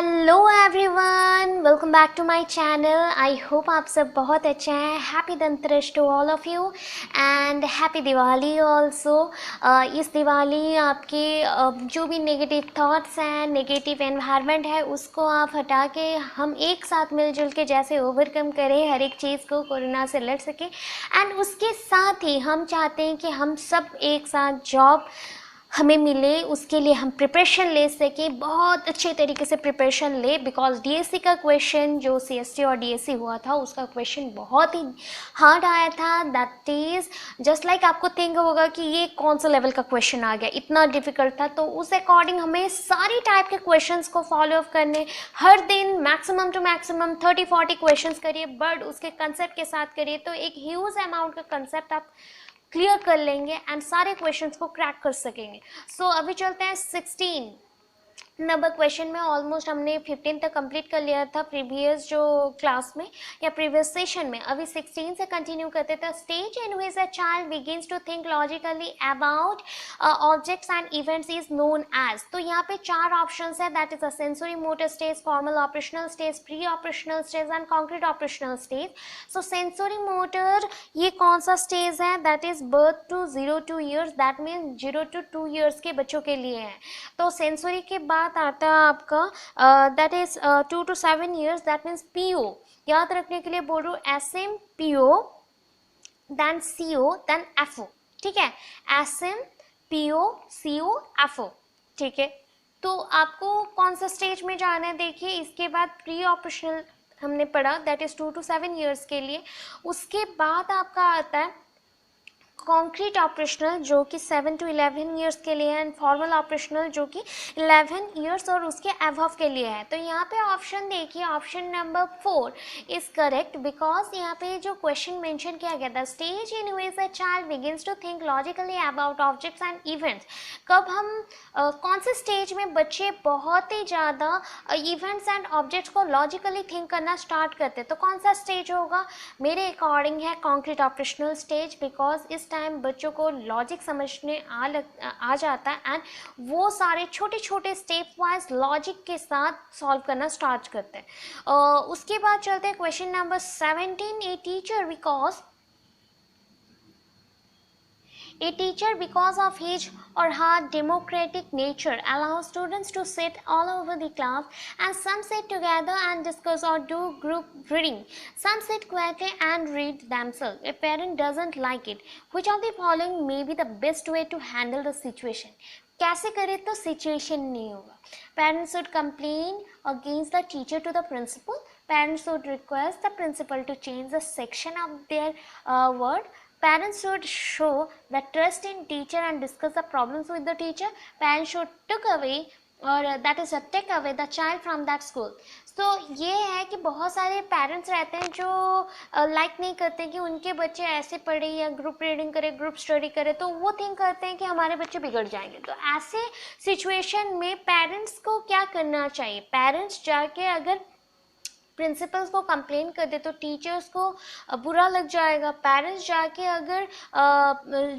Hello everyone, welcome back to my channel. I hope आप सब बहुत अच्छे हैं। Happy Dhanteras to all of you and happy Diwali also. इस दिवाली आपके जो भी नेगेटिव थॉट्स हैं, नेगेटिव एनवायरनमेंट है, उसको आप हटा के हम एक साथ मिलजुल के जैसे ओवरकम करें, हर एक चीज़ को कोरोना से लड़ सकें। एंड उसके साथ ही हम चाहते हैं कि हम सब एक साथ जॉब हमें मिले, उसके लिए हम प्रिपरेशन ले सकें, बहुत अच्छे तरीके से प्रिपरेशन ले। बिकॉज डीएससी का क्वेश्चन जो सीएसटी और डीएससी हुआ था, उसका क्वेश्चन बहुत ही हार्ड आया था। दैट इज़ जस्ट लाइक आपको थिंक होगा कि ये कौन सा लेवल का क्वेश्चन आ गया, इतना डिफिकल्ट था। तो उस अकॉर्डिंग हमें सारी टाइप के क्वेश्चंस को फॉलो अप करने, हर दिन मैक्सिमम टू मैक्सिमम 30-40 क्वेश्चंस करिए, बट उसके कंसेप्ट के साथ करिए, तो एक ह्यूज अमाउंट का कंसेप्ट आप क्लियर कर लेंगे एंड सारे क्वेश्चंस को क्रैक कर सकेंगे। सो अभी चलते हैं 16 नंबर क्वेश्चन में। ऑलमोस्ट हमने 15 तक कंप्लीट कर लिया था प्रीवियस जो क्लास में या प्रीवियस सेशन में। अभी 16 से कंटिन्यू करते थे। Stage in which a child begins to think logically about objects and events is known as. तो यहाँ पे 4 ऑप्शंस है, that is a sensory motor stage, formal operational stage, pre operational stage and concrete operational stage. So sensory motor ये कौन सा stage है? That is birth to 0 to 2 years, that mean 0 to 2 years के बच्चों के लिए है। तो सेंसरी के बाद आता है आपका that is 2 to 7 years, that means PO. याद रखने के लिए बोल रहा हूँ, SM PO then CO then FO. ठीक है, एसएम पीओ सीओ एफओ। ठीक है, तो आपको कौन सा स्टेज में जाना है देखिए। इसके बाद प्री ऑपरेशनल हमने पढ़ा, दैट इज 2 to 7 years के लिए। उसके बाद आपका आता है कॉन्क्रीट ऑपरेशनल जो कि 7 to 11 years के लिए है, एंड फॉर्मल ऑपरेशनल जो कि 11 years और उसके अबव के लिए है। तो यहाँ पे ऑप्शन देखिए, option number 4 is correct, because यहाँ पे जो क्वेश्चन मेंशन किया गया था, stage in which a child begins to think logically about objects and events. कब हम कौन से स्टेज में बच्चे बहुत ही ज़्यादा इवेंट्स एंड ऑब्जेक्ट्स को लॉजिकली थिंक करना स्टार्ट करते, तो कौन सा स्टेज होगा? मेरे अकॉर्डिंग है कॉन्क्रीट ऑपरेशनल स्टेज, बिकॉज इस टाइम बच्चों को लॉजिक समझने आ जाता है एंड वो सारे छोटे छोटे स्टेप वाइज लॉजिक के साथ सॉल्व करना स्टार्ट करते हैं। उसके बाद चलते हैं question number 17। A teacher, because of his or her democratic nature, allows students to sit all over the class, and some sit together and discuss or do group reading. Some sit quietly and read themselves. A parent doesn't like it. Which of the following may be the best way to handle the situation? कैसे करें तो situation नहीं होगा? Parents should complain against the teacher to the principal. Parents should request the principal to change the section of their word. Parents should show the trust in teacher and discuss the problems with the teacher. Parents should take away the child from that school. तो ये है कि बहुत सारे parents रहते हैं जो like नहीं करते कि उनके बच्चे ऐसे पढ़े या ग्रुप रीडिंग करे, ग्रुप स्टडी करे, तो वो थिंक करते हैं कि हमारे बच्चे बिगड़ जाएंगे। तो ऐसे सिचुएशन में पेरेंट्स को क्या करना चाहिए? पेरेंट्स जाके अगर प्रिंसिपल्स को कंप्लेन कर दे तो टीचर्स को बुरा लग जाएगा। पेरेंट्स जाके अगर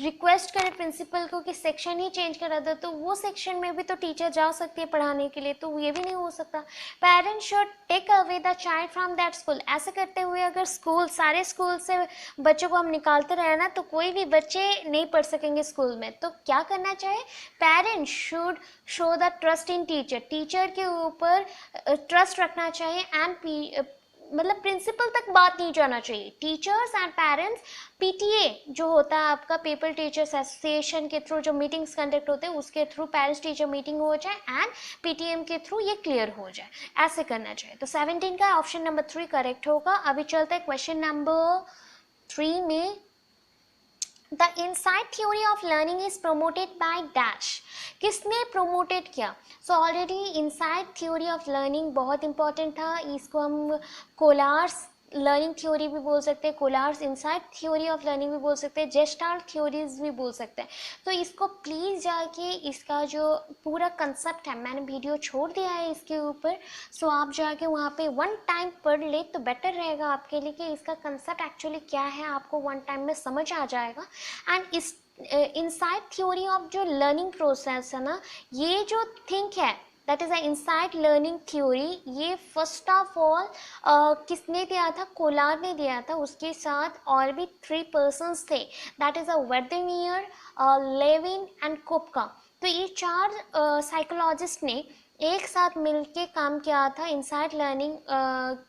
रिक्वेस्ट करे प्रिंसिपल को कि सेक्शन ही चेंज करा दो, तो वो सेक्शन में भी तो टीचर जा सकती है पढ़ाने के लिए, तो ये भी नहीं हो सकता। Parents should take away the child from that school. ऐसे करते हुए अगर सारे स्कूल से बच्चों को हम निकालते रहे ना, तो कोई भी बच्चे नहीं पढ़ सकेंगे स्कूल में। तो क्या करना चाहिए? Parents should show the trust in teacher. Teacher के ऊपर ट्रस्ट रखना चाहिए एंड मतलब प्रिंसिपल तक बात नहीं जाना चाहिए। टीचर्स एंड पेरेंट्स, पीटीए जो होता है आपका, पेपर टीचर्स एसोसिएशन के थ्रू जो मीटिंग्स कंडक्ट होते हैं, उसके थ्रू पेरेंट्स टीचर मीटिंग हो जाए एंड पीटीएम के थ्रू ये क्लियर हो जाए, ऐसे करना चाहिए। तो 17 का ऑप्शन नंबर 3 करेक्ट होगा। अभी चलते हैं क्वेश्चन नंबर 3 में। The insight theory of learning is promoted by dash. किसने प्रमोटेड किया? So already insight theory of learning बहुत इंपॉर्टेंट था। इसको हम कोलार्स लर्निंग थ्योरी भी बोल सकते हैं, कोलार्स इनसाइट थ्योरी ऑफ लर्निंग भी बोल सकते हैं, जेस्टाल्ट थ्योरीज भी बोल सकते हैं। तो इसको प्लीज़ जाके इसका जो पूरा कंसेप्ट है, मैंने वीडियो छोड़ दिया है इसके ऊपर, सो आप जाके वहाँ पे 1 टाइम पढ़ ले तो बेटर रहेगा आपके लिए कि इसका कंसेप्ट एक्चुअली क्या है, आपको 1 टाइम में समझ आ जाएगा। एंड इस इनसाइट थ्योरी ऑफ जो लर्निंग प्रोसेस है ना, ये जो थिंक है that is a insight learning theory. ये फर्स्ट ऑफ ऑल किसने दिया था? कोलार ने दिया था। उसके साथ और भी 3 पर्सन्स थे, that is a Wertheimer, Lewin and Koffka. तो ये 4 साइकोलॉजिस्ट ने एक साथ मिलके काम किया था इनसाइट लर्निंग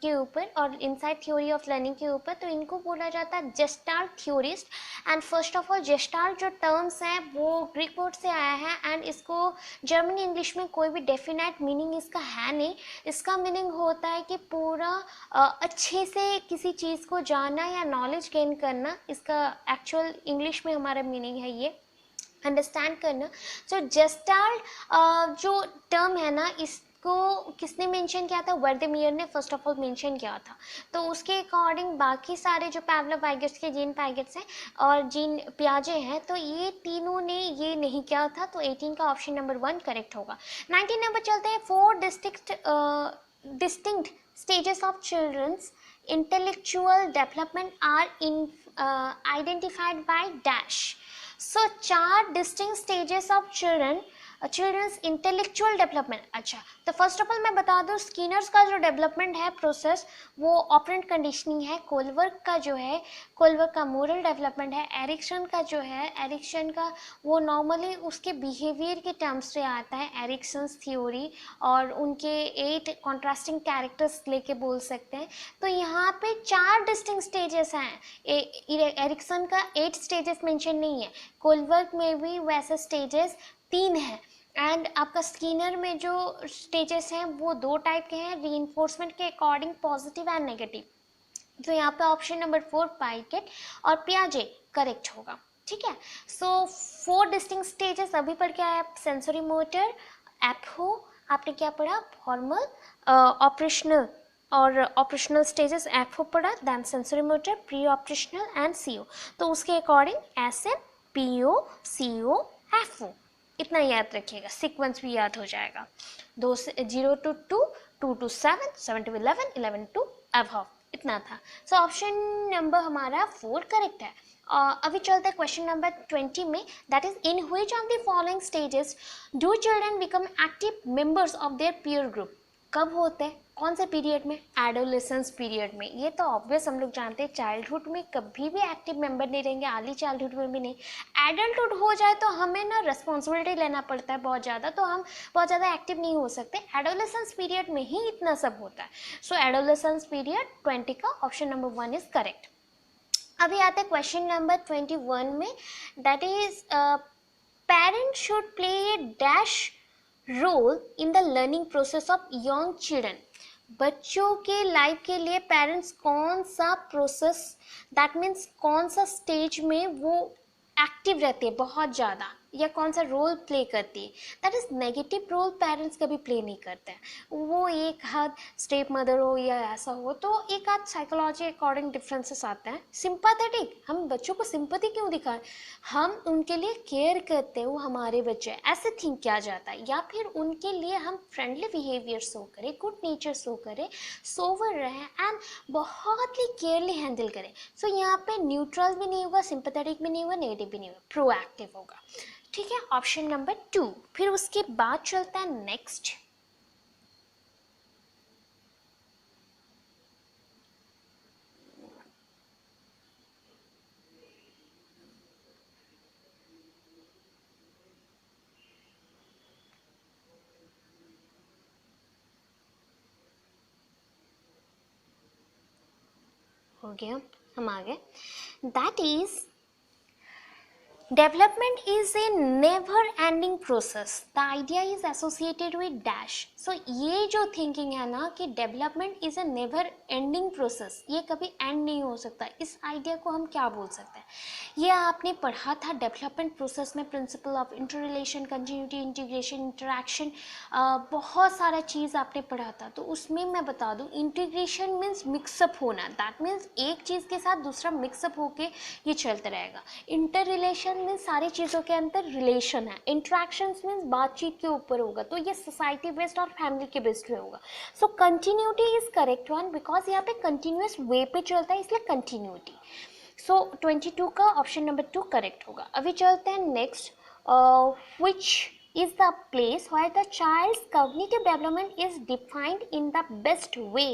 के ऊपर और इनसाइट थ्योरी ऑफ लर्निंग के ऊपर। तो इनको बोला जाता है gestalt theorist. And first of all gestalt जो टर्म्स है वो ग्रीक वर्ड से आया है एंड इसको जर्मन इंग्लिश में कोई भी डेफिनेट मीनिंग इसका है नहीं। इसका मीनिंग होता है कि पूरा अच्छे से किसी चीज़ को जानना या नॉलेज गेन करना। इसका एक्चुअल इंग्लिश में हमारा मीनिंग है ये अंडरस्टैंड करना। सो जेस्टाल्ट जो टर्म है ना, इसको किसने मेंशन किया था? वर्देमियर ने फर्स्ट ऑफ ऑल मेंशन किया था। तो उसके अकॉर्डिंग बाकी सारे जो पावलोव-वाइगर्स के जीन पैगेट्स हैं और जीन पियाजे हैं, तो ये तीनों ने ये नहीं किया था। तो 18 का ऑप्शन नंबर 1 करेक्ट होगा। 19 नंबर चलते हैं। 4 distinct stages of children's intellectual development are identified by dash. So 4 distinct stages of children's intellectual development. अच्छा, तो फर्स्ट ऑफ ऑल मैं बता दूँ स्किनर्स का जो डेवलपमेंट है प्रोसेस वो ऑपरेंट कंडीशनिंग है। कोलवर्क का जो है, कोलवर्क का मोरल डेवलपमेंट है। एरिक्सन का जो है, एरिक्सन का वो नॉर्मली उसके बिहेवियर के टर्म्स से आता है, एरिक्सन्स थ्योरी, और उनके 8 कॉन्ट्रास्टिंग कैरेक्टर्स लेके बोल सकते हैं। तो यहाँ पे 4 डिस्टिंक्ट स्टेजेस हैं। एरिक्सन का 8 स्टेजेस मेंशन नहीं है, कोलवर्क में भी वैसे स्टेजेस 3 हैं। एंड आपका स्किनर में जो स्टेजेस हैं वो 2 टाइप के हैं, रीइंफोर्समेंट के अकॉर्डिंग पॉजिटिव एंड नेगेटिव। तो यहाँ पे ऑप्शन नंबर 4 पाइकेट और पियाजे करेक्ट होगा। ठीक है, सो 4 डिस्टिंक्ट स्टेजेस अभी पढ़ के आए आप। सेंसरी मोटर, एप्हो, आपने क्या पढ़ा? फॉर्मल, ऑपरेशनल और ऑपरेशनल स्टेजेस एप्हो पढ़ा, then sensory motor, pre operational and CO. तो उसके according SM, PO, CO, FO, इतना याद रखिएगा, सीक्वेंस भी याद हो जाएगा। 0 to 2, 2 to 7, 7 to 11, 11 to above, इतना था। सो ऑप्शन नंबर हमारा 4 करेक्ट है। अभी चलते हैं क्वेश्चन नंबर 20 में, that is in which of the following stages do children become active members of their peer group? कब होते हैं, कौन से पीरियड में? एडोलेसेंस पीरियड में। ये तो ऑब्वियस हम लोग जानते हैं, चाइल्डहुड में कभी भी एक्टिव मेंबर नहीं रहेंगे, अर्ली चाइल्डहुड में भी नहीं। एडल्टहुड हो जाए तो हमें ना रिस्पॉन्सिबिलिटी लेना पड़ता है बहुत ज़्यादा, तो हम बहुत ज़्यादा एक्टिव नहीं हो सकते। एडोलेसेंस पीरियड में ही इतना सब होता है। सो एडोलेसेंस पीरियड 20 का ऑप्शन नंबर 1 इज करेक्ट। अभी आते हैं क्वेश्चन नंबर 21 में, that is parent should play a dash role in the learning process of young children. बच्चों के लाइफ के लिए पेरेंट्स कौन सा प्रोसेस, दैट मीन्स कौन सा स्टेज में वो एक्टिव रहते हैं बहुत ज़्यादा, या कौन सा रोल प्ले करती है? That is negative role parents कभी प्ले नहीं करते हैं। वो एक हाथ स्टेप मदर हो या ऐसा हो तो एक हाथ साइकोलॉजी अकॉर्डिंग डिफरेंसेस आते हैं। सिंपैथेटिक, हम बच्चों को सिंपैथी क्यों दिखाएं? हम उनके लिए केयर करते हैं, वो हमारे बच्चे ऐसे थिंक किया जाता है। या फिर उनके लिए हम फ्रेंडली बिहेवियर शो करें, गुड नेचर शो करें, सोवर रहें एंड बहुत ही केयरली हैंडल करें। सो यहाँ पे न्यूट्रल भी नहीं होगा, सिंपैथेटिक भी नहीं होगा, नेगेटिव भी नहीं होगा, प्रोएक्टिव होगा। ठीक है, ऑप्शन नंबर 2। फिर उसके बाद चलता है नेक्स्ट, हो गया, हम आ गए। That is development is a never ending process, the idea is associated with dash। so ये जो thinking है ना कि development is a never ending process, ये कभी end नहीं हो सकता, इस idea को हम क्या बोल सकते हैं? ये आपने पढ़ा था development process में, principle of interrelation, continuity, integration, interaction, बहुत सारा चीज़ आपने पढ़ा था। तो उसमें मैं बता दूँ, integration means मिक्सअप होना, that means एक चीज़ के साथ दूसरा मिक्सअप होके ये चलता रहेगा। इंटररिलेशन मीन्स सारी चीज़ों के अंदर रिलेशन है। इंट्रैक्शंस मीन्स बातचीत के ऊपर होगा, तो ये सोसाइटी बेस्ड और फैमिली के बेस्ड में होगा। So continuity is correct one, because यहाँ पे कंटिन्यूस वे पे चलता है, इसलिए कंटिन्यूटी। सो 22 का ऑप्शन नंबर 2 करेक्ट होगा। अभी चलते हैं next, which is the place where the child's cognitive development is defined in the best way.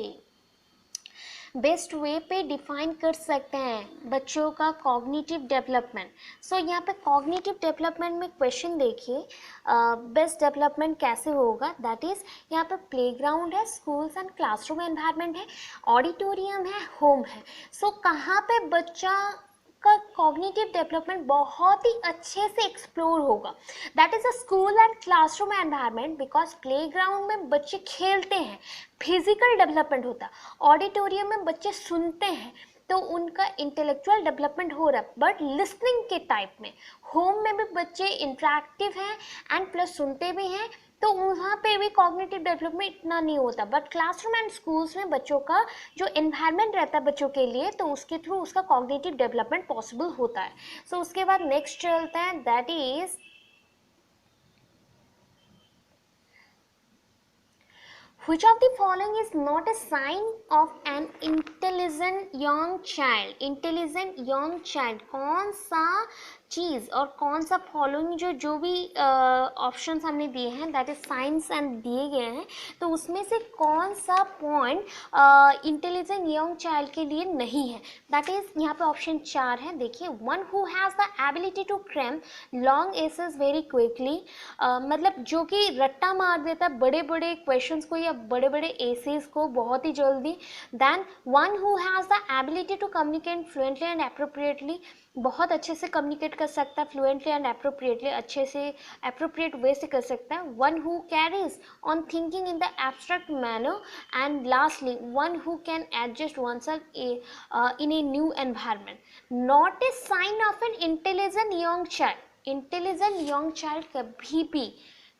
Best way पे डिफाइन कर सकते हैं बच्चों का कॉग्निटिव डेवलपमेंट. सो यहाँ पे कॉग्निटिव डेवलपमेंट में क्वेश्चन देखिए, बेस्ट डेवलपमेंट कैसे होगा. दैट इज यहाँ पे प्लेग्राउंड है, स्कूल्स एंड क्लासरूम एनवायरनमेंट है, ऑडिटोरियम है, होम है. सो कहाँ पे बच्चा का कॉग्निटिव डेवलपमेंट बहुत ही अच्छे से एक्सप्लोर होगा. That is a school and classroom environment, because playground में बच्चे खेलते हैं, फिजिकल डेवलपमेंट होता है. ऑडिटोरियम में बच्चे सुनते हैं तो उनका इंटेलेक्चुअल डेवलपमेंट हो रहा है, बट लिसनिंग के टाइप में. होम में भी बच्चे इंटरेक्टिव हैं एंड प्लस सुनते भी हैं, तो वहाँ पे भी कॉग्निटिव डेवलपमेंट इतना नहीं होता. बट क्लासरूम एंड स्कूल्स में बच्चों का जो एनवायरनमेंट रहता है बच्चों के लिए, तो उसके थ्रू उसका कॉग्निटिव डेवलपमेंट पॉसिबल होता है. सो उसके बाद नेक्स्ट चलता है, that is which of the following is not a sign of an intelligent young child. Intelligent young child, कौन सा चीज़ और कौन सा फॉलोइंग जो भी ऑप्शंस हमने दिए हैं, दैट इज साइंस एंड दिए गए हैं, तो उसमें से कौन सा पॉइंट इंटेलिजेंट यंग चाइल्ड के लिए नहीं है. दैट इज यहाँ पे ऑप्शन 4 है. देखिए, one who has the ability to cram long essays very quickly, मतलब जो कि रट्टा मार देता है बड़े बड़े क्वेश्चंस को या बड़े बड़े एसेस को बहुत ही जल्दी. Then one who has the ability to communicate fluently and appropriately, बहुत अच्छे से कम्युनिकेट कर सकता है फ्लुएंटली एंड एप्रोप्रिएटली, अच्छे से एप्रोप्रिएट वे से कर सकता है. One who carries on thinking in the abstract manner, and lastly one who can adjust oneself in a new environment. Not a sign of an intelligent young child. Intelligent young child कभी भी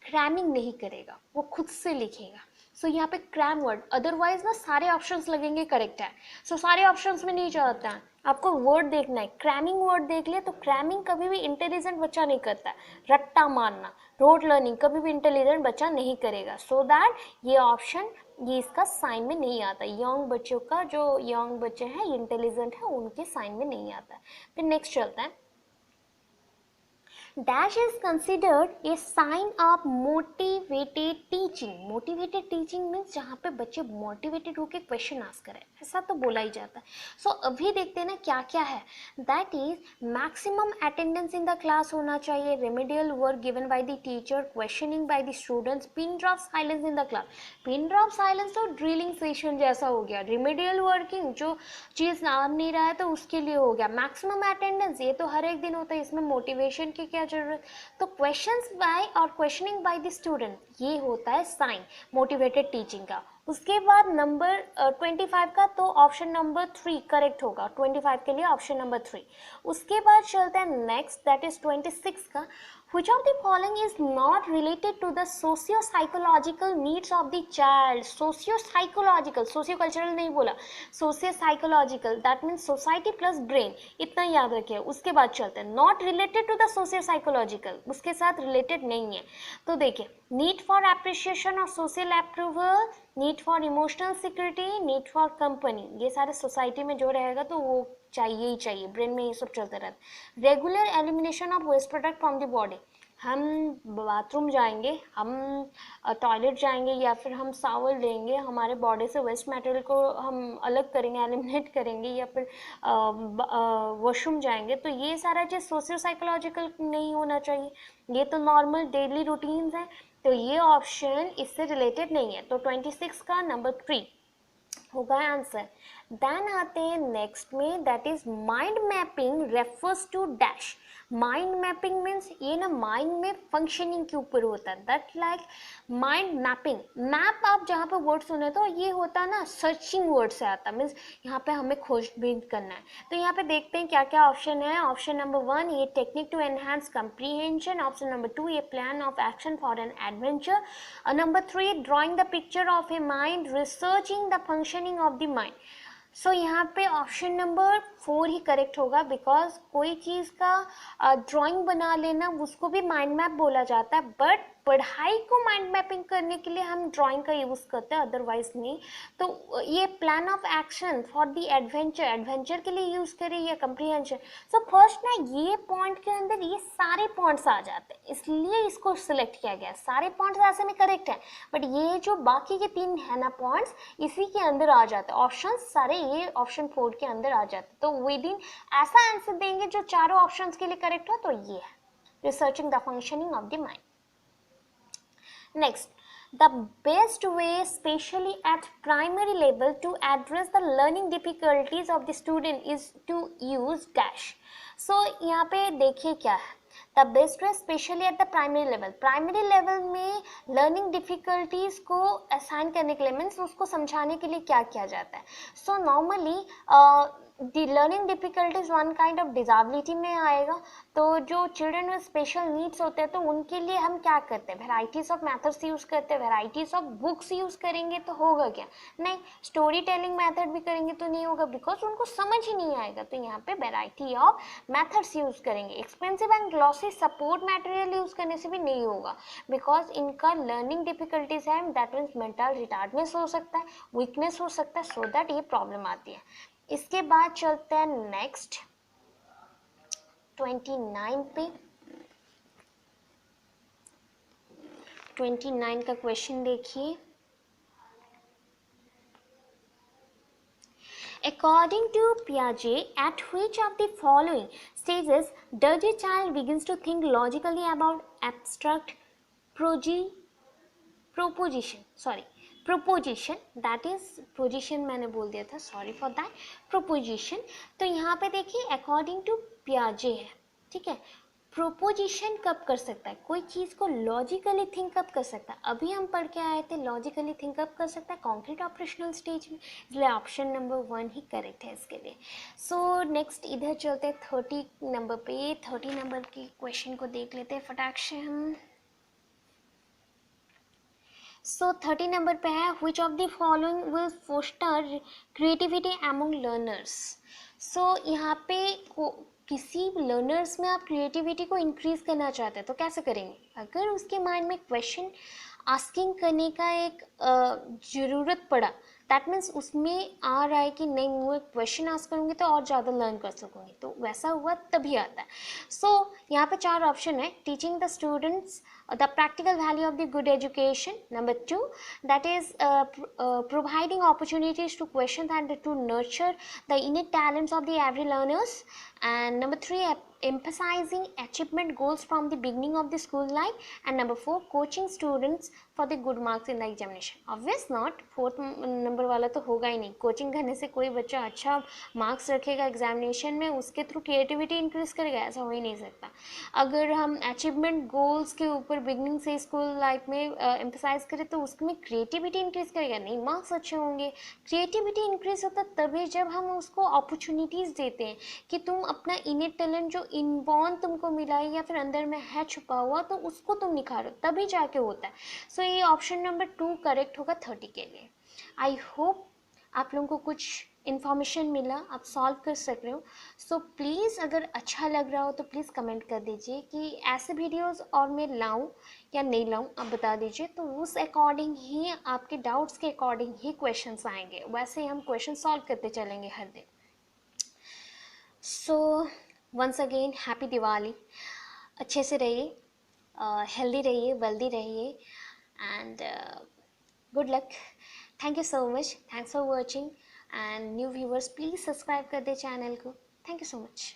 cramming नहीं करेगा, वो खुद से लिखेगा. सो यहाँ पे क्रैम वर्ड, अदरवाइज ना सारे ऑप्शंस लगेंगे करेक्ट है. सो सारे ऑप्शंस में नहीं जाता है, आपको वर्ड देखना है. क्रैमिंग वर्ड देख लिया तो क्रैमिंग कभी भी इंटेलिजेंट बच्चा नहीं करता है. रट्टा मारना, रोड लर्निंग कभी भी इंटेलिजेंट बच्चा नहीं करेगा. सो दैट ये ऑप्शन ये इसका साइन में नहीं आता. यंग बच्चों का, जो यंग बच्चे हैं इंटेलिजेंट है, उनके साइन में नहीं आता है. फिर नेक्स्ट चलता है, Dash is considered a sign of motivated teaching. Motivated teaching means जहाँ पे बच्चे motivated होके question ask करें, ऐसा तो बोला ही जाता है. So अभी देखते हैं ना क्या क्या है. That is maximum attendance in the class होना चाहिए, remedial work given by the teacher, questioning by the students, pin drop silence in the class. Pin drop silence तो drilling session जैसा हो गया. remedial working जो चीज़ आ नहीं रहा है तो उसके लिए हो गया. maximum attendance ये तो हर एक दिन होता है, इसमें मोटिवेशन की क्या जरूरत. तो क्वेश्चंस बाय और क्वेश्चनिंग बाय द स्टूडेंट, ये होता है साइन मोटिवेटेड टीचिंग का. उसके बाद नंबर 25 का, तो ऑप्शन नंबर 3 करेक्ट होगा. 25 के लिए ऑप्शन नंबर 3. उसके बाद चलता है नेक्स्ट, दैट इज 26 का. Which of the following is not related to the socio-psychological needs of the child? Socio-psychological, socio-cultural नहीं बोला, socio-psychological, that means society plus brain, इतना याद रखिए. उसके बाद चलते हैं not related to the socio-psychological, उसके साथ related नहीं है. तो देखिए, need for appreciation or social approval, need for emotional security, need for company, ये सारे सोसाइटी में जो रहेगा तो वो चाहिए ही चाहिए. ब्रेन में ये सब चलते रहता है. Regular elimination of waste product from the body, हम बाथरूम जाएंगे, हम टॉयलेट जाएंगे या फिर हम सावल लेंगे, हमारे बॉडी से वेस्ट मटेरियल को हम अलग करेंगे, एलिमिनेट करेंगे, या फिर वॉशरूम जाएंगे, तो ये सारा चीज़ सोशियो साइकोलॉजिकल नहीं होना चाहिए. ये तो नॉर्मल डेली रूटीन्स हैं, तो ये ऑप्शन इससे रिलेटेड नहीं है. तो 26 का नंबर 3 होगा आंसर. देन आते हैं नेक्स्ट में, that is mind mapping refers to dash. Mind mapping means ये ना माइंड में फंक्शनिंग के ऊपर होता है. That like mind mapping, map आप जहाँ पे वर्ड सुने तो ये होता है ना सर्चिंग वर्ड से आता, मीन्स यहाँ पे हमें खोजबीन करना है. तो यहाँ पे देखते हैं क्या क्या ऑप्शन है. ऑप्शन नंबर 1 ये technique to enhance comprehension. Option number 2 ये plan of action for an adventure. Number 3 drawing the picture of a mind, researching the functioning of the mind. So यहाँ पे ऑप्शन नंबर 4 ही correct होगा, because कोई चीज़ का drawing बना लेना उसको भी माइंड मैप बोला जाता है, बट पढ़ाई को माइंड मैपिंग करने के लिए हम ड्राइंग का यूज़ करते हैं, अदरवाइज नहीं। तो ये plan of action for the adventure के लिए यूज़ करें या कंप्रीहेंशन। सो फर्स्ट ना ये पॉइंट के अंदर ये सारे पॉइंट्स आ जाते हैं, इसलिए इसको सिलेक्ट किया गया। सारे पॉइंट्स ऐसे में करेक्ट है, बट ये जो बाकी के 3 है ना पॉइंट्स, इसी के अंदर आ जाते हैं। ऑप्शन सारे ये ऑप्शन 4 के अंदर आ जाते हैं। तो विद इन ऐसा आंसर देंगे जो चारों ऑप्शंस के लिए करेक्ट हो, तो ये है researching the functioning of the mind. Next, the best way, especially at primary level, to address the learning difficulties of the student is to use dash. So यहाँ पे देखिए क्या है, the best way, especially at the primary level. Primary level में learning difficulties को assign करने के लिए मीन्स उसको समझाने के लिए क्या किया जाता है। So normally the learning difficulties one kind of disability में आएगा। तो जो चिल्ड्रन में स्पेशल नीड्स होते हैं तो उनके लिए हम क्या करते हैं, वेराइटीज ऑफ मेथड्स यूज़ करते हैं, वेराइटीज ऑफ बुक्स यूज़ करेंगे तो होगा क्या, नहीं। स्टोरी टेलिंग मेथड भी करेंगे तो नहीं होगा, बिकॉज उनको समझ ही नहीं आएगा। तो यहाँ पे वेराइटी ऑफ मेथड्स यूज़ करेंगे। Expensive and glossy support material use करने से भी नहीं होगा, बिकॉज इनका लर्निंग डिफिकल्टीज है, दैट मीन्स मेंटल रिटार्डनेस हो सकता है, वीकनेस हो सकता है, सो दैट ये प्रॉब्लम आती है। इसके बाद चलते हैं नेक्स्ट 29 पे। 29 का क्वेश्चन देखिए। According to Piaget, at which of the following stages does a child begins to think logically about abstract proposition, that is position मैंने बोल दिया था, सॉरी फॉर दैट, प्रोपोजिशन। तो यहाँ पे देखिए अकॉर्डिंग टू पियाजे है, ठीक है। प्रोपोजिशन कब कर सकता है, कोई चीज़ को लॉजिकली थिंक कब कर सकता है, अभी हम पढ़ के आए थे लॉजिकली थिंक कब कर सकता है, कॉन्क्रीट ऑपरेशनल स्टेज में, इसलिए ऑप्शन नंबर 1 ही करेक्ट है इसके लिए। सो नेक्स्ट इधर चलते हैं 30 नंबर पे। 30 नंबर के क्वेश्चन को देख लेते हैं फटाक से हम। सो 30 नंबर पे है, which of the following will foster creativity among learners। सो यहाँ पे किसी लर्नर्स में आप क्रिएटिविटी को इंक्रीज करना चाहते हैं तो कैसे करेंगे, अगर उसके माइंड में क्वेश्चन आस्किंग करने का एक ज़रूरत पड़ा, दैट मीन्स उसमें आ रहा है कि नहीं मैं क्वेश्चन आस्क करूँगी तो और ज़्यादा लर्न कर सकूँगी, तो वैसा हुआ तभी आता है। सो यहाँ पे 4 ऑप्शन है, teaching the students the practical value of the good education, number 2 that is providing opportunities to question and to nurture the innate talents of the every learners, and number 3 emphasizing achievement goals from the beginning of the school life, and number 4 coaching students for the good marks in the examination। obvious not, 4th number वाला तो होगा ही नहीं, coaching करने से कोई बच्चा अच्छा marks रखेगा एग्जामिनेशन में, उसके थ्रू क्रिएटिविटी इंक्रीज करेगा, ऐसा हो ही नहीं सकता। अगर हम अचीवमेंट गोल्स के ऊपर बिगनिंग से स्कूल लाइफ में एम्फसाइज करें तो उसमें क्रिएटिविटी इंक्रीज करेगा, नहीं मार्क्स अच्छे होंगे। क्रिएटिविटी इंक्रीज होता तभी जब हम उसको अपॉर्चुनिटीज़ देते हैं कि तुम अपना इनेट टैलेंट जो इनबॉर्न तुमको मिला है या फिर अंदर में है छुपा हुआ, तो उसको तुम निखारो, तभी जाके होता है। सो ये ऑप्शन नंबर 2 करेक्ट होगा 30 के लिए। आई होप आप लोगों को कुछ इन्फॉर्मेशन मिला, आप सॉल्व कर सक रहे हो। सो प्लीज़ अगर अच्छा लग रहा हो तो प्लीज़ कमेंट कर दीजिए कि ऐसे वीडियोस और मैं लाऊं या नहीं लाऊं, आप बता दीजिए, तो उस अकॉर्डिंग ही आपके डाउट्स के अकॉर्डिंग ही क्वेश्चंस आएंगे, वैसे ही हम क्वेश्चन सॉल्व करते चलेंगे हर दिन। So once again happy Diwali, अच्छे से रहिए, हेल्दी रहिए, वेल्दी रहिए, and good luck. Thank you so much, thanks for watching, and new viewers please subscribe कर दे चैनल को। Thank you so much.